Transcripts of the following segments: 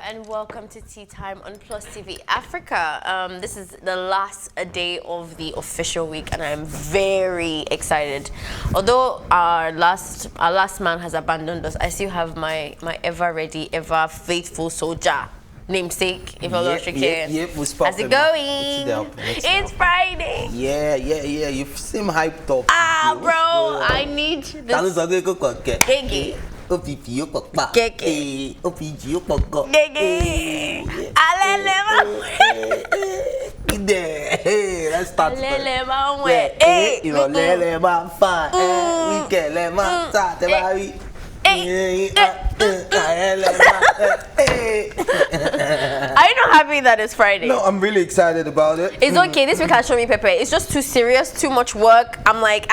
and welcome to Tea Time on PlusTvAfrica. This is the last day of the official week, and I'm very excited. Although our last man has abandoned us, I still have my ever ready, ever faithful soldier, namesake. If How's it going? It's Friday. Yeah. You seem hyped up. Bro, I need this. Let's start. Are you not happy that it's Friday? No, I'm really excited about it. It's okay. This week has shown me Pere. It's just too serious, too much work. I'm like,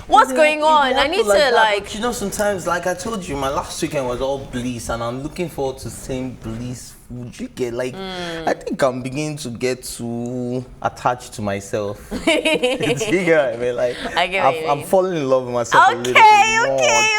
what's going on? I need to like. You know, sometimes, like I told you, my last weekend was all bliss, and I'm looking forward to seeing bliss food. You get like, I think I'm beginning to get too attached to myself. You get what I mean? Like, I'm falling in love with myself a little bit more.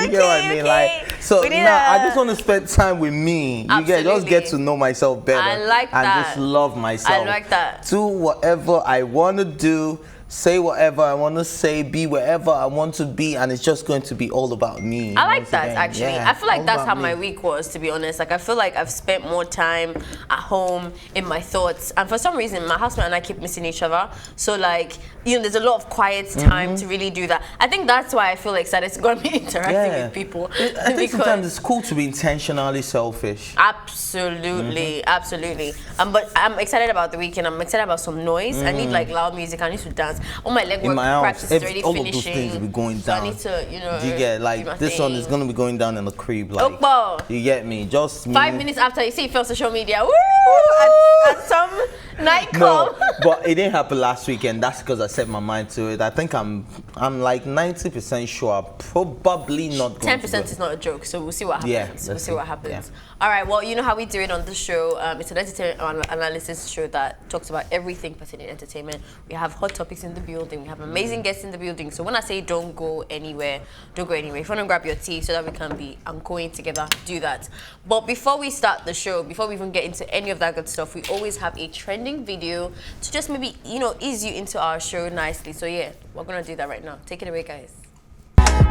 You get what I mean? Like, so now I just want to spend time with me. You just get to know myself better. I like that. And just love myself. I like that. Do whatever I want to do. Say whatever I want to say, be wherever I want to be, and it's just going to be all about me. I like that, actually. Yeah, I feel like that's how my week was, to be honest. Like, I feel like I've spent more time at home in my thoughts, and for some reason, my housemate and I keep missing each other. So, like, you know, there's a lot of quiet time to really do that. I think that's why I feel excited to go and be interacting with people. I think sometimes it's cool to be intentionally selfish. Absolutely, absolutely. But I'm excited about the weekend. I'm excited about some noise. I need like loud music. I need to dance. Oh, my leg work practice is already all finishing. Of those things will be going down. So I need to, you know. You get like this one is gonna be going down in the crib. Like, you get me? Just 5 minutes after you see it on social media. Woo! At some nightclub. No, but it didn't happen last weekend. That's because I set my mind to it. I think I'm like 90% sure. Probably not. 10% is not a joke. So we'll see what happens. Yeah, we'll see what happens. All right. Well, you know how we do it on the show. It's an entertainment analysis show that talks about everything pertaining to entertainment. We have hot topics in the building. We have amazing guests in the building. So when I say don't go anywhere, don't go anywhere. If you want to grab your tea so that we can be going together, do that. But before we start the show, before we even get into any of that good stuff, we always have a trending video to just maybe, you know, ease you into our show nicely. So yeah, we're gonna do that right now. Take it away, guys.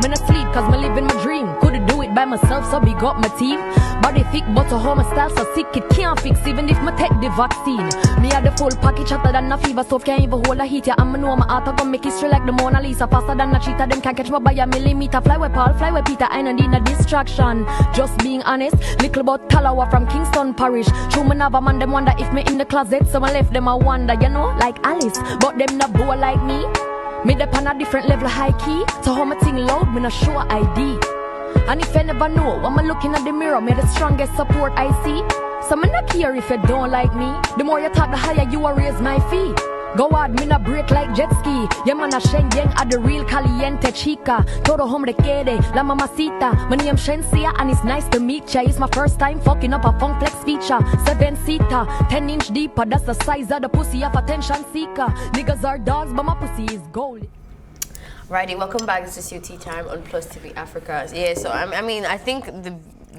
Me not sleep cause me living my dream. Couldn't do it by myself, so big up my team. Body thick but a home style so sick it can't fix even if me take the vaccine. Me had the full package hotter than a fever, so can't even hold a heat. Yeah, I'ma know my heart I gonna make history like the Mona Lisa. Faster than a cheetah, them can't catch me by a millimeter. Fly with Paul, fly with Peter, I don't need a distraction. Just being honest, little about Talawa from Kingston Parish. True me never man, them wonder if me in the closet, so I left them I wonder, you know, like Alice. But them not boy like me. Me dep on a different level high key. So how my thing loud, me not show ID. And if you never know, when I'm looking at the mirror, me the strongest support I see. So me not care if you don't like me. The more you talk, the higher you will raise my fee. Go hard, me not break like jet ski. Yeah, man, a Shengyang at the real caliente chica. Todo hombre quiere, la mamacita. My name Shensia and it's nice to meet ya. It's my first time fucking up a funk flex feature. 7-seater, 10-inch deeper. That's the size of the pussy of attention seeker. Niggas are dogs, but my pussy is gold. Righty, welcome back. This is Tea Time on PlusTvAfrica. Yeah, so I mean, I think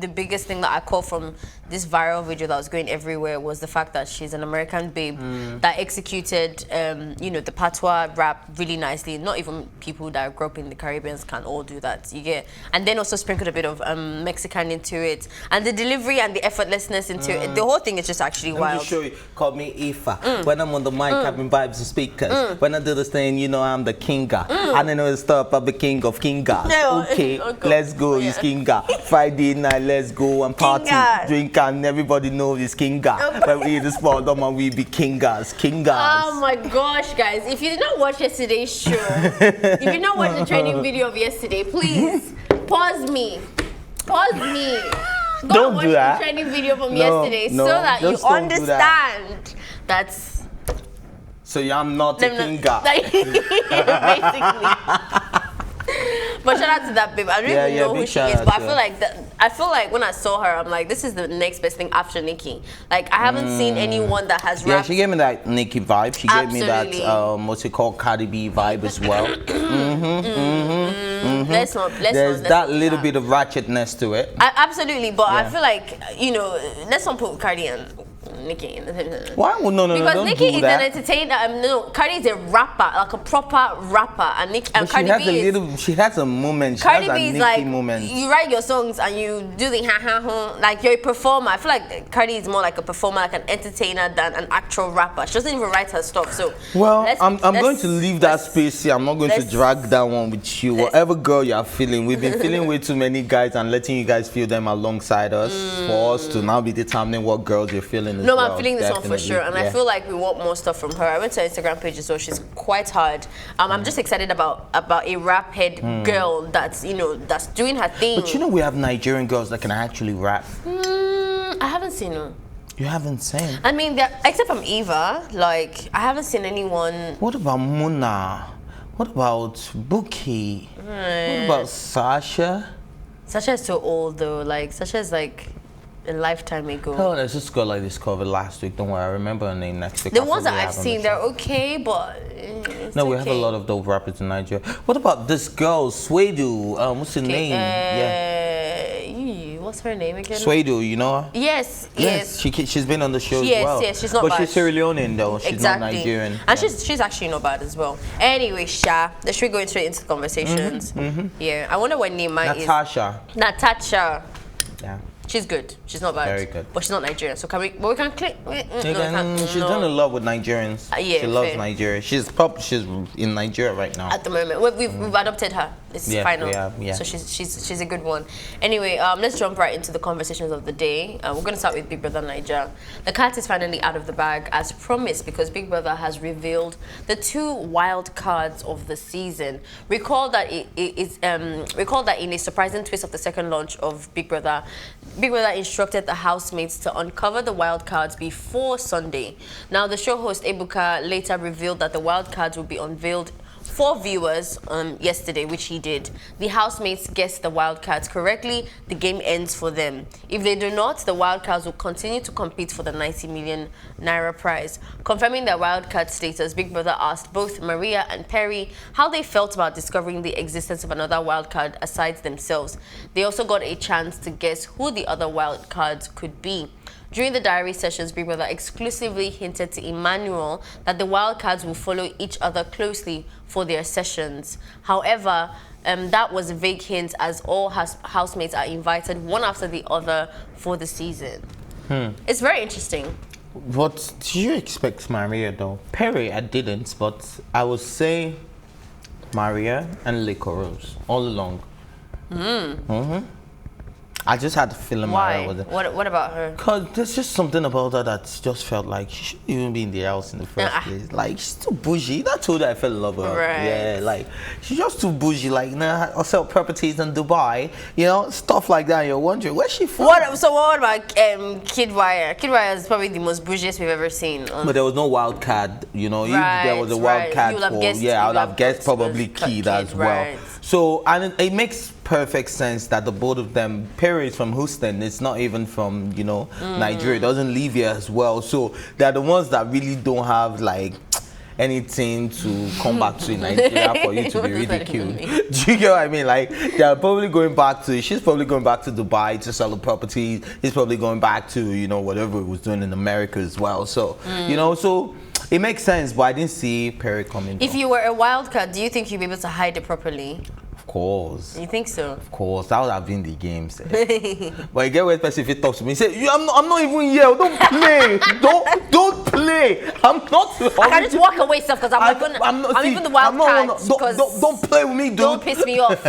the biggest thing that I caught from this viral video that was going everywhere was the fact that she's an American babe that executed, you know, the patois rap really nicely. Not even people that grew up in the Caribbean can all do that, you get. And then also sprinkled a bit of Mexican into it. And the delivery and the effortlessness into it. The whole thing is just actually wild. Let me show you. Call me Ifa. When I'm on the mic, having vibes and speakers. When I do this thing, you know, I'm the kinga. I don't know, stop, I'm the king of kingas. Okay, let's go, it's kinga. Friday night, let's go and party, drink, and everybody knows it's kinga. When we eat the spot, and we be kingas. Oh my gosh, guys! If you did not watch yesterday's show, if you did not watch the training video of yesterday, please pause me. Don't watch do that. The training video from yesterday so that you understand that's. So I'm not a kinga. Basically. But shout out to that babe. I don't even know who she is, but I feel like when I saw her, I'm like, this is the next best thing after Nicki. Like, I haven't seen anyone that has rapped. Yeah, she gave me that Nicki vibe. She gave me that what's it called, Cardi B vibe as well. There's that little bit of ratchetness to it. Absolutely, but I feel like, you know, let's not put Cardi and Nicki in the same sentence. Why? No, because don't Nicki do is that. an entertainer. No, Cardi is a rapper, like a proper rapper, and Nicki and Cardi B she has a moment. Cardi B is like moment. you write your songs and you do the ha ha ha, like you're a performer. I feel like Cardi is more like a performer, like an entertainer than an actual rapper. She doesn't even write her stuff. So I'm going to leave that space here. I'm not going to drag that one with you. Whatever girl you are feeling, we've been feeling way too many guys and letting you guys feel them alongside us for us to now be determining what girls you're feeling. No, I'm feeling this one for sure, and I feel like we want more stuff from her. I went to her Instagram page as well. She's quite hard. I'm just excited about a rap head girl that's that's doing her thing. But you know we have Nigerian girls that can actually rap. I haven't seen her. You haven't seen? I mean, except from Eva, like I haven't seen anyone. What about Muna? What about Buki? What about Sasha? Sasha is so old though. Like Sasha is like a lifetime ago. Oh, there's this girl I discovered last week. Don't worry, I remember her name next week. The ones that I've seen, they're okay, but no, we have a lot of dope rappers in Nigeria. What about this girl, Swedu? What's her name? What's her name again? Swedu, you know her? Yes. She's been on the show as well. Yes, she's not bad. But she's Sierra Leonean though. She's not Nigerian. And she's actually not bad as well. Anyway, let's go straight into the conversations. Yeah, I wonder what Nima is. Natasha. Yeah. She's good. She's not bad. Very good. But she's not Nigerian. So we can click. She's done a lot with Nigerians. Yeah, she loves Nigeria. She's in Nigeria right now. At the moment, we've adopted her. It's final. Yeah. So she's a good one. Anyway, let's jump right into the conversations of the day. We're going to start with Big Brother Naija. The cat is finally out of the bag as promised because Big Brother has revealed the 2 wild cards of the season. Recall that in a surprising twist of the second launch of Big Brother instructed the housemates to uncover the wild cards before Sunday. Now, the show host Ebuka later revealed that the wild cards will be unveiled for viewers yesterday, which he did. The housemates guessed the wild cards correctly. The game ends for them. If they do not, the wild cards will continue to compete for the 90 million naira prize. Confirming their wild card status, Big Brother asked both Maria and Pere how they felt about discovering the existence of another wild card aside themselves. They also got a chance to guess who the other wild cards could be. During the diary sessions, Big Brother exclusively hinted to Emmanuel that the wild cards will follow each other closely for their sessions. However, that was a vague hint as all housemates are invited one after the other for the season. It's very interesting. What did you expect Maria though? Pere, I didn't, but I would say Maria and Licorice all along. I just had to feel Maria with it. What about her? Because there's just something about her that just felt like she shouldn't even be in the house in the first place. Like, she's too bougie. That's why I fell in love with her. Right. Yeah, like, she's just too bougie. Like, I'll sell properties in Dubai, stuff like that. You're wondering, where's she from? What about Kid Wire? Kid Wire is probably the most bougiest we've ever seen. But there was no wild card, If there was a wild card I would have guessed probably Kid as well. Right. So, and it makes perfect sense that the both of them, Pere is from Houston, it's not even from, Nigeria, it doesn't live here as well. So they're the ones that really don't have like anything to come back to in Nigeria for you to be ridiculed. Do you get what I mean? Like, they're probably going back to, she's probably going back to Dubai to sell the property. He's probably going back to, whatever he was doing in America as well. So, so it makes sense, but I didn't see Pere coming. If you were a wild card, do you think you'd be able to hide it properly? Of course. You think so? Of course. That would have been the game. But you get where specific talks to me. He said, I'm not even here. Don't play. don't play. I'm not. I can just walk away stuff because I'm even the wild card. Don't play with me, dude. Don't piss me off.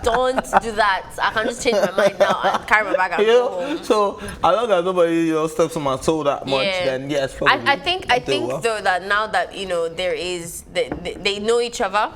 Don't do that. I can just change my mind now and carry my bag and go home. So as long as nobody steps on my toe that much, then yes, probably. I think though that now that there is they know each other.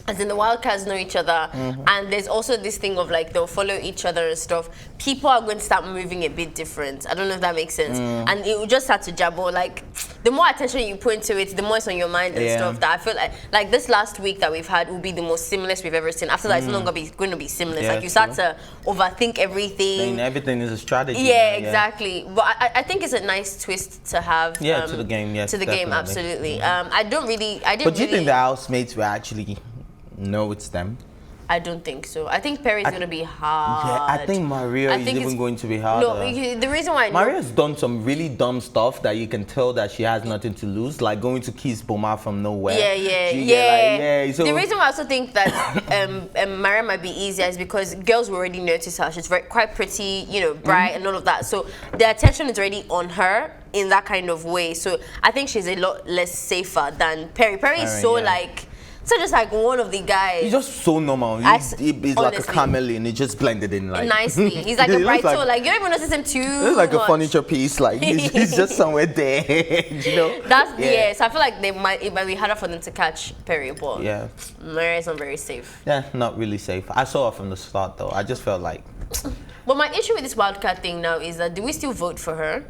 As in the wildcards know each other, and there's also this thing of like they'll follow each other and stuff. People are going to start moving a bit different. I don't know if that makes sense. And it will just start to jabber. Like the more attention you put into it, the more it's on your mind and stuff. That I feel like this last week that we've had will be the most seamless we've ever seen. After that, it's no longer going to be seamless. Like you start to overthink everything. I mean, everything is a strategy. Yeah, exactly. But I think it's a nice twist to have. To the game. Yes, to the game, absolutely. I didn't. But do you think the housemates were actually know it's them? I don't think so. I think Pere is going to be hard. Yeah, I think Maria is even going to be harder. No, the reason why Maria's done some really dumb stuff that you can tell that she has nothing to lose, like going to kiss Boma from nowhere. Yeah. So the reason why I also think that Maria might be easier is because girls will already notice her. She's quite pretty, you know, bright and all of that. So the attention is already on her in that kind of way. So I think she's a lot less safer than Pere. Pere is so like. So just like one of the guys. He's just so normal. He's like a chameleon. He just blended in like nicely. He's like a bright soul. Like you don't even notice him too. It's like a furniture piece. Like he's just somewhere there. You know. That's So I feel like it might be harder for them to catch Pere, but yeah, Maria is not very safe. Yeah, not really safe. I saw her from the start though. I just felt like. But my issue with this wildcard thing now is that do we still vote for her?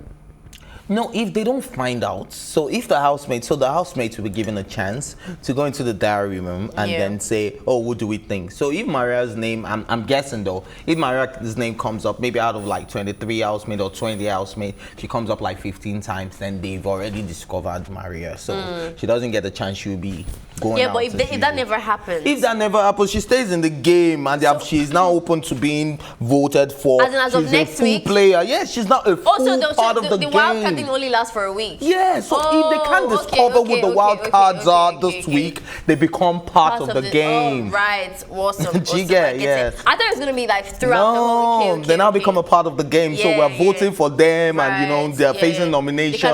No, if they don't find out, so if the housemates will be given a chance to go into the diary room and then say, oh, what do we think? So if Maria's name, I'm guessing though, if Maria's name comes up, maybe out of like 23 housemates or 20 housemates, she comes up like 15 times, then they've already discovered Maria. So she doesn't get a chance, she'll be going out. But if that never happens. If that never happens, she stays in the game and she's now open to being voted for. As of next week? Player. Yes, she's not a full part of the game. Wildcard thing only lasts for a week. Yeah, so if they can't discover what the wild cards are this week, they become part of the game. Oh, right. Awesome. Yes. I thought it was going to be like throughout the whole they now become a part of the game. So we're voting for them and, you know, they're facing nomination,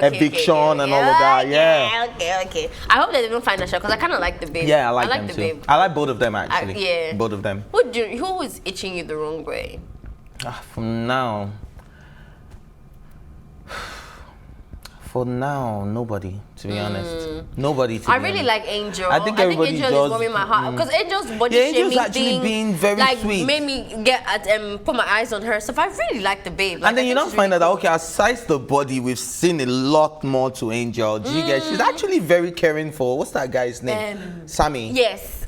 eviction and all of that. Okay. I hope they don't find a show because I kind of like the babe. Yeah, I like them too. I like both of them actually. Both of them. Who is itching you the wrong way? From now... For now, nobody, to be honest. Nobody, to be honest. I really like Angel. I think Angel is warming my heart. Because Angel's body shaming actually being very sweet. Made me put my eyes on her. So I really like the babe. And then you now find out that, okay, aside the body, we've seen a lot more to Angel. She's actually very caring for, what's that guy's name? Sammy. Yes.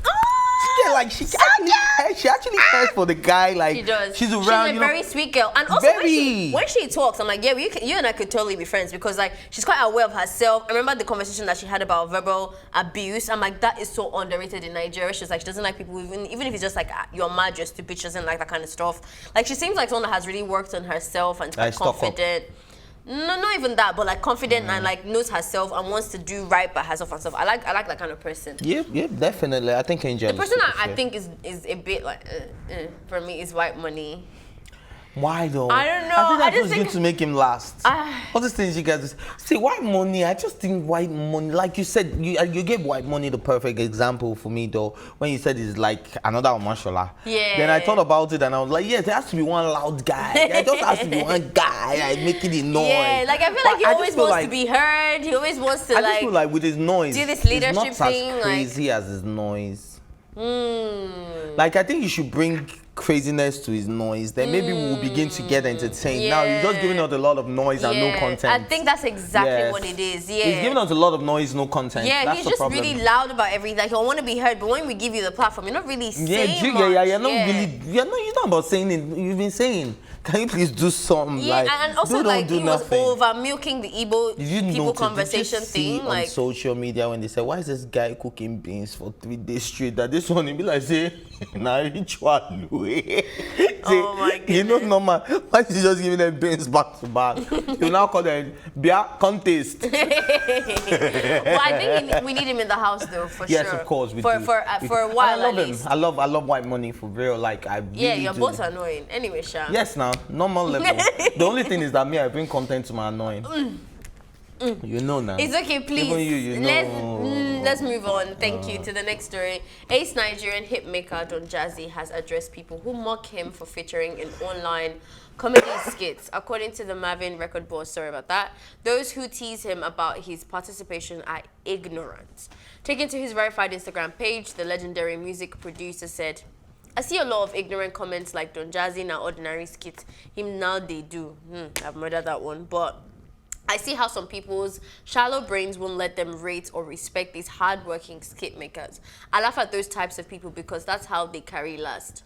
Like she actually cares for the guy. Like she does. She's around. She's a very sweet girl, and also when she talks, I'm like, yeah, you and I could totally be friends because like she's quite aware of herself. I remember the conversation that she had about verbal abuse. I'm like, that is so underrated in Nigeria. She's like, she doesn't like people even if it's just like you're mad, you're stupid. She doesn't like that kind of stuff. Like she seems like someone that has really worked on herself and is confident. No, not even that, but like confident and like knows herself and wants to do right by herself and stuff. I like that kind of person. Yeah, definitely. I think Angel. The person I think is a bit like for me is white money. Why though? I don't know. I think that's going to make him last. All these things you guys see, white money. I just think white money, like you said, you gave white money the perfect example for me though. When you said it's like another Omashola. Yeah. Then I thought about it and I was like, yeah, there has to be one loud guy. There just has to be one guy like making the noise. Yeah, like I feel like he always wants to be heard. He always wants to I just feel like with his noise, do this leadership it's not thing. as crazy as his noise. Like I think you should bring craziness to his noise, then maybe we'll begin to get entertained. Now he's just giving us a lot of noise and no content. I think that's exactly what it is. Yeah, he's giving us a lot of noise, no content. Yeah, that's he's the just problem. really loud about everything. Like, I want to be heard, but when we give you the platform, you're not really saying much. You're not really. You're not about saying it. You've been saying, can you please do something? Yeah, like, and also like he was over milking the Igbo people conversation thing. On like social media when they say, why is this guy cooking beans for 3 days straight? That this one, he'll be like, say, nah, ritual. Oh my goodness. You know, normal. Why is he just giving them beans back to back? You now call them beer contest. Well, I think we need him in the house though, for sure. Yes, of course. We for a while. I love him. I love white money for real. Like I really you're both annoying. Anyway, Sha. Yes, now normal level. The only thing is that me, I bring content to my annoying. You know now. It's okay, please. Even you know. Let's move on. Thank you to the next story. Ace Nigerian hitmaker Don Jazzy has addressed people who mock him for featuring in online comedy skits. According to the Marvin record board, sorry about that, those who tease him about his participation are ignorant. Taken to his verified Instagram page, the legendary music producer said, I see a lot of ignorant comments like Don Jazzy now ordinary skit. Him now they do. I've murdered that one, but I see how some people's shallow brains won't let them rate or respect these hard-working skit makers. I laugh at those types of people because that's how they carry last.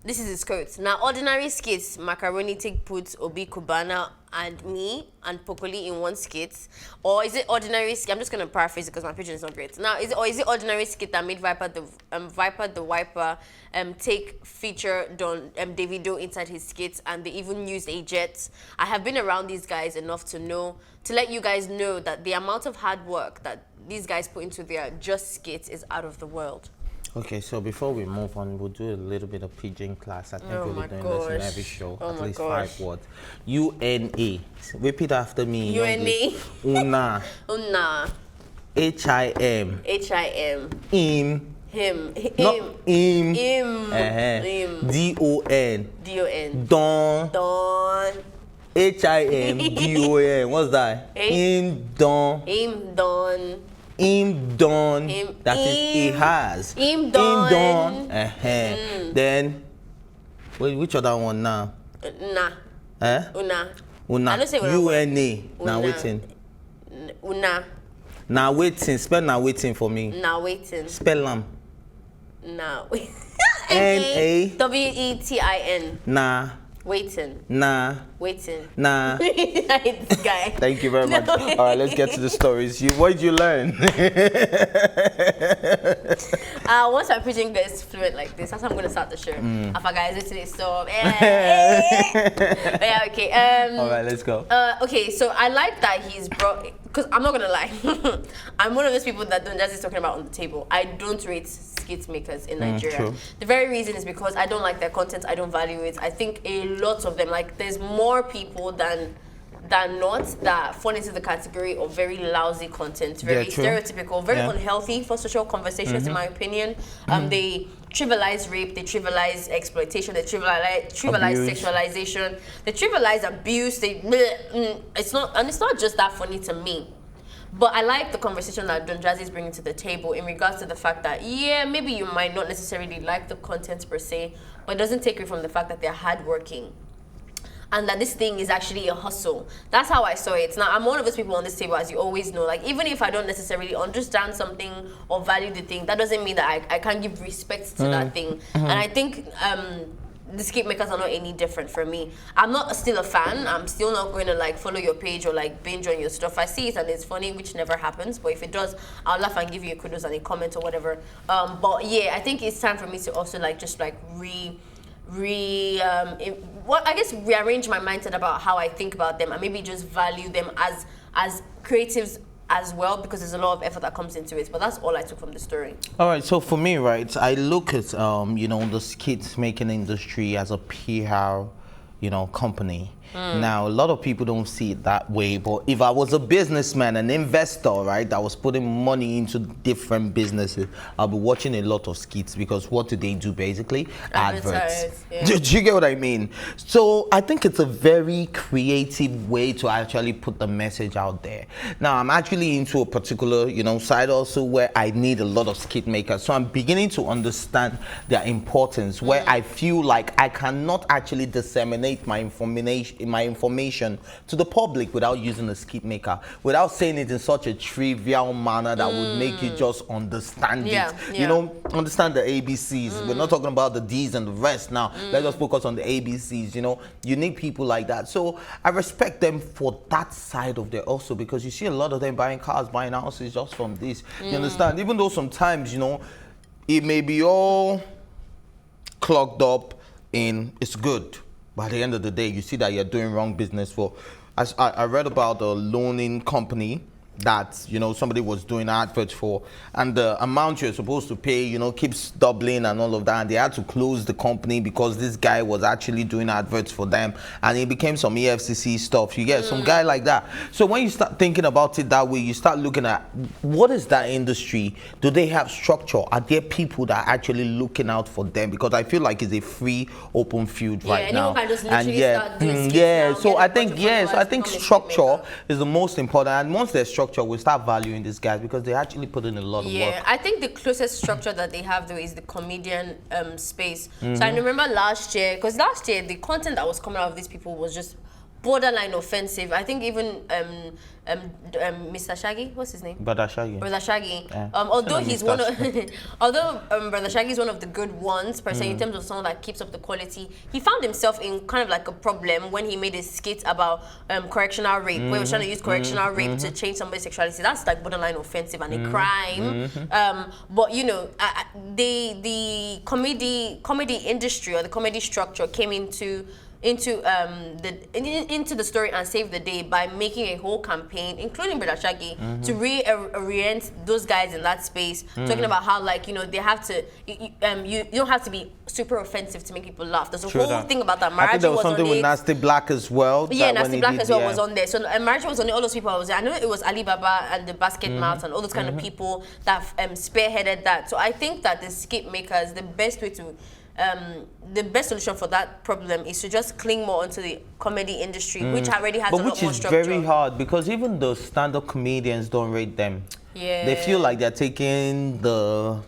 This is his quote. Now, ordinary skits, macaroni take put Obi Kubana and me and Pokoli in one skit, or is it ordinary skit? I'm just gonna paraphrase it because my pidgin is not great. Now, is it ordinary skit that made Viper the Wiper take feature Don Davido inside his skits, and they even used a jet? I have been around these guys enough to let you guys know that the amount of hard work that these guys put into their just skits is out of the world. Okay, so before we move on, we'll do a little bit of pidgin class. I think we'll be doing this in every show. At least 5 words. UNA. Repeat after me. UNA. Una. Una. HIM. HIM. Him. Him. Not him. Him. Him. DON. DON. Don. Don. HIMDON. What's that? Him don. Him don. Him done. That is he has. Him done. Then, which other one now? Nah. Una. Una. I don't say UNA. Now waiting. Una. Now waiting. Spell now waiting for me. Now waiting. Spell them. Now. NAWETIN. Nah. Waiting. Nah. Waiting. Nah. This guy. Thank you very much. All right, let's get to the stories. What did you learn? Once my preaching gets fluent like this, that's how I'm going to start the show. I forgot listening so. Yeah, okay. All right, let's go. Okay, so I like that he's brought, because I'm not going to lie. I'm one of those people that Don Jazzy is talking about on the table. I don't rate skit makers in Nigeria. True. The very reason is because I don't like their content. I don't value it. I think a lot of them, like, there's more people than not that fall into the category of very lousy content, very stereotypical, very unhealthy for social conversations, in my opinion. They trivialize rape, they trivialize exploitation, they trivialize sexualization, they trivialize abuse. It's not just that funny to me. But I like the conversation that Don Jazzy is bringing to the table in regards to the fact that, yeah, maybe you might not necessarily like the content per se, but it doesn't take away from the fact that they're hardworking. And that this thing is actually a hustle. That's how I saw it. Now, I'm one of those people on this table, as you always know. Like, even if I don't necessarily understand something or value the thing, that doesn't mean that I can't give respect to that thing. And I think the skit makers are not any different from me. I'm not still a fan. I'm still not going to like follow your page or like binge on your stuff. I see it and it's funny, which never happens. But if it does, I'll laugh and give you a kudos and a comment or whatever. But yeah, I think it's time for me to also like just like rearrange my mindset about how I think about them and maybe just value them as creatives as well, because there's a lot of effort that comes into it. But that's all I took from the story. All right, so for me, right, I look at the skit making industry as a PR company. Now, a lot of people don't see it that way, but if I was a businessman, an investor, right, that was putting money into different businesses, I'll be watching a lot of skits, because what do they do basically? Adverts. Yeah. Do you get what I mean? So I think it's a very creative way to actually put the message out there. Now, I'm actually into a particular, side also where I need a lot of skit makers. So I'm beginning to understand their importance, where I feel like I cannot actually disseminate my information to the public without using a skit maker, without saying it in such a trivial manner that would make you just understand it. Understand the ABCs. We're not talking about the D's and the rest now. Let us focus on the ABCs. You need people like that. So I respect them for that side of it also, because you see a lot of them buying cars, buying houses just from this. You understand? Even though sometimes, it may be all clogged up in it's good. But at the end of the day, you see that you're doing wrong business for. I read about a loaning company that somebody was doing adverts for, and the amount you're supposed to pay keeps doubling and all of that, and they had to close the company because this guy was actually doing adverts for them, and it became some EFCC stuff. You get some guy like that. So when you start thinking about it that way, you start looking at what is that industry. Do they have structure? Are there people that are actually looking out for them? Because I feel like it's a free open field right now. Can just start doing skits now, so I think structure is the most important, and once there's structure, we start valuing these guys because they actually put in a lot of work. I think the closest structure that they have though is the comedian space. So I remember last year, because last year the content that was coming out of these people was just borderline offensive. I think even Mr. Shaggy, what's his name? Brother Shaggy. Brother Shaggy. Yeah. Although he's Mr. one of, although Brother Shaggy is one of the good ones per se in terms of someone that keeps up the quality. He found himself in kind of like a problem when he made a skit about correctional rape, where he was trying to use correctional rape to change somebody's sexuality. That's like borderline offensive and a crime. But you know, the comedy industry or the comedy structure came into the story and saved the day by making a whole campaign, including Brother Shaggy, to reorient those guys in that space, talking about how, like, you know, they have to, you don't have to be super offensive to make people laugh. There's a whole thing about that. I think there was something on with it. Nasty Black as well. Yeah, Nasty Black as well was on there. So Marriage was on it. All those people was there. I know it was Alibaba and the Basket Mouths and all those kind of people that spearheaded that. So I think that the skit makers, the best way to the best solution for that problem is to just cling more onto the comedy industry, which already has a lot more structure. Which is very hard because even the stand-up comedians don't rate them. Yeah. They feel like they're taking the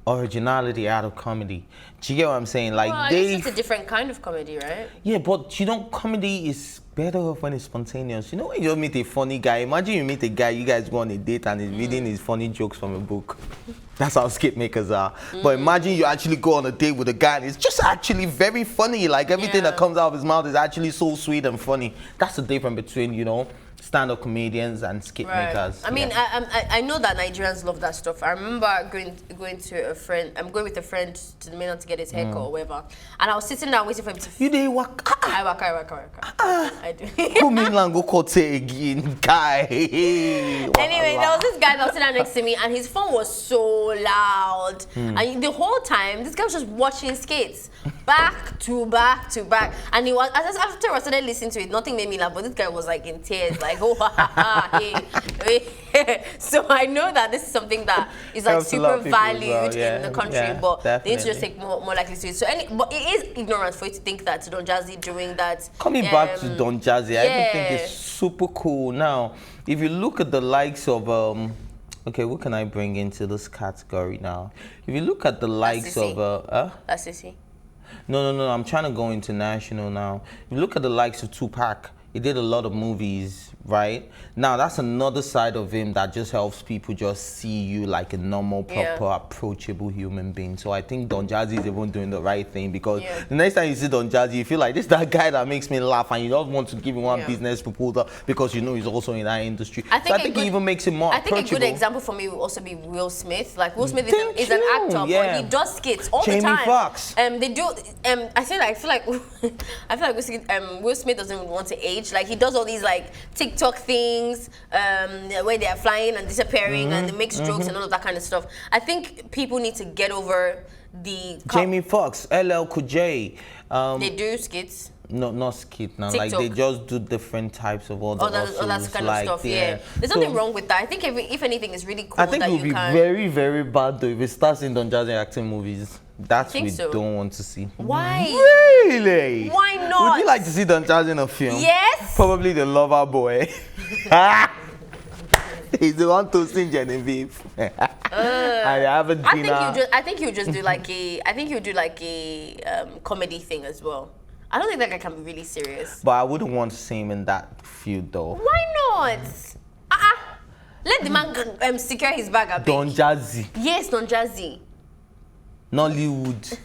originality out of comedy. Do you get what I'm saying? Like, well, it's a different kind of comedy, right? Yeah, but you know, comedy is better off when it's spontaneous. You know, when you meet a funny guy, imagine you meet a guy, you guys go on a date and he's reading his funny jokes from a book. That's how skit makers are. But imagine you actually go on a date with a guy and it's just actually very funny. Like, everything that comes out of his mouth is actually so sweet and funny. That's the difference between, you know, stand-up comedians and skit makers. I mean, I know that Nigerians love that stuff. I remember going to a friend. I'm going with a friend to the mainland to get his haircut or whatever, and I was sitting there waiting for him to. You dey waka? I waka. I do. Go mainland, go court again, guy. Anyway, there was this guy that was sitting next to me, and his phone was so loud, and the whole time this guy was just watching skits back to back to back, and he was after I started listening to it, nothing made me laugh, but this guy was like in tears, like, oh, hey. So I know that this is something that is like super valued in the country, but they need to just take more likely to it. So but it is ignorance for you to think that Don Jazzy doing that. Coming back to Don Jazzy, I even think it's super cool. Now, if you look at the likes of okay, what can I bring into this category now? If you look at the likes of That's Sissy. No, I'm trying to go international now. If you look at the likes of Tupac, he did a lot of movies, right? Now, that's another side of him that just helps people just see you like a normal, proper, approachable human being. So I think Don Jazzy is even doing the right thing because the next time you see Don Jazzy, you feel like this is that guy that makes me laugh and you don't want to give him one business proposal because you know he's also in that industry. I think he even makes him more approachable. I think a good example for me will also be Will Smith. Like, Will Smith is an actor, but he does skits all the time. Jamie Foxx. They do, I feel like Will Smith doesn't even want to age. Like, he does all these like TikTok things where they are flying and disappearing and they make jokes and all of that kind of stuff. I think people need to get over the Jamie Foxx, LL Cool J. They do skits. No, not skit now. TikTok. Like they just do different types of all that kind of stuff. Yeah, there's nothing wrong with that. I think if anything, it's really cool. I think it would be very, very bad though if it starts in Don Jazzy acting movies. That's what we don't want to see. Why? Really? Why not? Would you like to see Don Jazzy in a film? Yes. Probably The Lover Boy. He's the one toasting Genevieve. I think you just do like a comedy thing as well. I don't think that guy can be really serious. But I wouldn't want to see him in that field though. Why not? Let the man secure his bag a bit. Don Jazzy. Yes, Don Jazzy. Nollywood.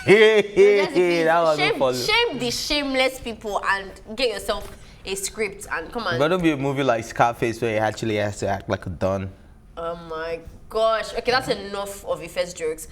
Hey, that was shame the shameless people and get yourself a script and come on. Better be a movie like Scarface where he actually has to act like a don. Oh my gosh. Okay, that's enough of Ife's jokes.